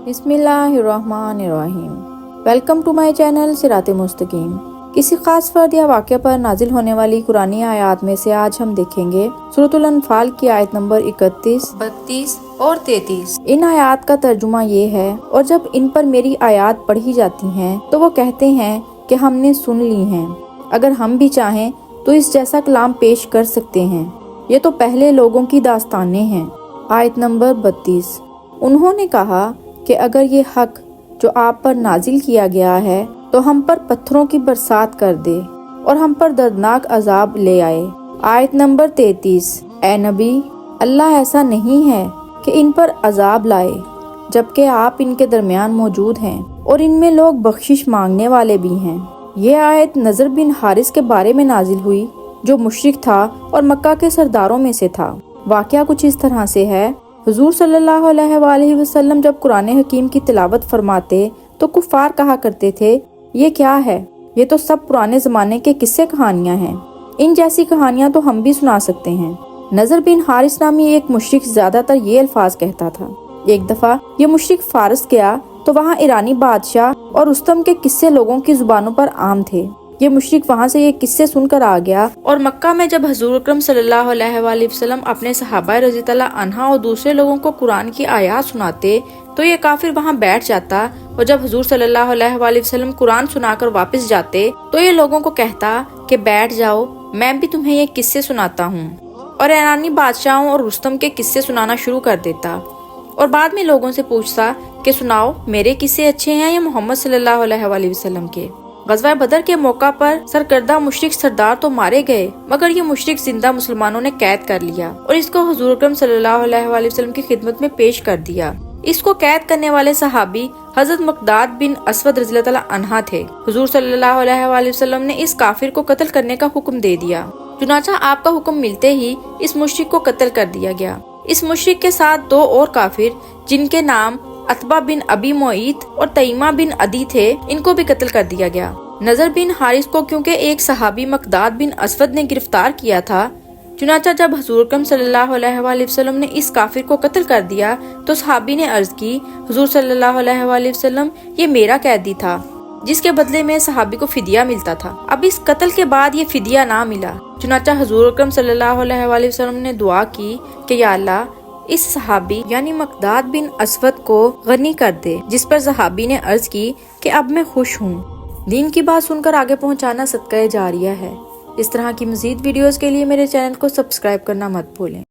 بسم اللہ الرحمن الرحیم۔ ویلکم ٹو مائی چینل صراط مستقیم۔ کسی خاص فرد یا واقعہ پر نازل ہونے والی قرآنی آیات میں سے آج ہم دیکھیں گے سورۃ الانفال کی آیت نمبر 31، 32 اور 33۔ ان آیات کا ترجمہ یہ ہے، اور جب ان پر میری آیات پڑھی جاتی ہیں تو وہ کہتے ہیں کہ ہم نے سن لی ہیں، اگر ہم بھی چاہیں تو اس جیسا کلام پیش کر سکتے ہیں، یہ تو پہلے لوگوں کی داستانیں ہیں۔ آیت نمبر 32۔ انہوں نے کہا کہ اگر یہ حق جو آپ پر نازل کیا گیا ہے تو ہم پر پتھروں کی برسات کر دے اور ہم پر دردناک عذاب لے آئے۔ آیت نمبر 33۔ اے نبی، اللہ ایسا نہیں ہے کہ ان پر عذاب لائے جبکہ آپ ان کے درمیان موجود ہیں اور ان میں لوگ بخشش مانگنے والے بھی ہیں۔ یہ آیت نضر بن حارث کے بارے میں نازل ہوئی جو مشرک تھا اور مکہ کے سرداروں میں سے تھا۔ واقعہ کچھ اس طرح سے ہے، حضور صلی اللہ علیہ وآلہ وسلم جب قرآن حکیم کی تلاوت فرماتے تو کفار کہا کرتے تھے، یہ کیا ہے؟ یہ تو سب پرانے زمانے کے قصے کہانیاں ہیں، ان جیسی کہانیاں تو ہم بھی سنا سکتے ہیں۔ نضر بن حارث نامی ایک مشرک زیادہ تر یہ الفاظ کہتا تھا۔ ایک دفعہ یہ مشرک فارس گیا تو وہاں ایرانی بادشاہ اور رستم کے قصے لوگوں کی زبانوں پر عام تھے۔ یہ مشرک وہاں سے یہ قصے سن کر آ گیا اور مکہ میں جب حضور اکرم صلی اللہ علیہ وآلہ وسلم اپنے صحابہ رضی اللہ عنہ اور دوسرے لوگوں کو قرآن کی آیات سناتے تو یہ کافر وہاں بیٹھ جاتا، اور جب حضور صلی اللہ علیہ وآلہ وسلم قرآن سنا کر واپس جاتے تو یہ لوگوں کو کہتا کہ بیٹھ جاؤ، میں بھی تمہیں یہ قصے سناتا ہوں، اور ایرانی بادشاہوں اور رستم کے قصے سنانا شروع کر دیتا، اور بعد میں لوگوں سے پوچھتا کہ سناؤ میرے قصے اچھے ہیں یا محمد صلی اللہ علیہ وآلہ وسلم کے۔ غزوہ بدر کے موقع پر سرکردہ مشرک سردار تو مارے گئے، مگر یہ مشرک زندہ مسلمانوں نے قید کر لیا اور اس کو حضور اکرم صلی اللہ علیہ وآلہ وسلم کی خدمت میں پیش کر دیا۔ اس کو قید کرنے والے صحابی حضرت مقداد بن اسود رضی اللہ عنہ تھے۔ حضور صلی اللہ علیہ وآلہ وسلم نے اس کافر کو قتل کرنے کا حکم دے دیا، چنانچہ آپ کا حکم ملتے ہی اس مشرک کو قتل کر دیا گیا۔ اس مشرک کے ساتھ دو اور کافر جن کے نام عتبہ بن ابی معیط اور تیمہ بن عدی تھے، ان کو بھی قتل کر دیا گیا۔ نضر بن حارث کو کیونکہ ایک صحابی مقداد بن اسود نے گرفتار کیا تھا، چنانچہ جب حضور اکرم صلی اللہ علیہ وآلہ وسلم نے اس کافر کو قتل کر دیا تو صحابی نے عرض کی، حضور صلی اللہ علیہ وآلہ وسلم یہ میرا قیدی تھا جس کے بدلے میں صحابی کو فدیہ ملتا تھا، اب اس قتل کے بعد یہ فدیہ نہ ملا۔ چنانچہ حضور اکرم صلی اللہ علیہ وآلہ وسلم نے دعا کی کہ یا اللہ اس صحابی یعنی مقداد بن اسود کو غنی کر دے، جس پر صحابی نے عرض کی کہ اب میں خوش ہوں۔ دین کی بات سن کر آگے پہنچانا صدقہ جاریہ ہے۔ اس طرح کی مزید ویڈیوز کے لیے میرے چینل کو سبسکرائب کرنا مت بھولیں۔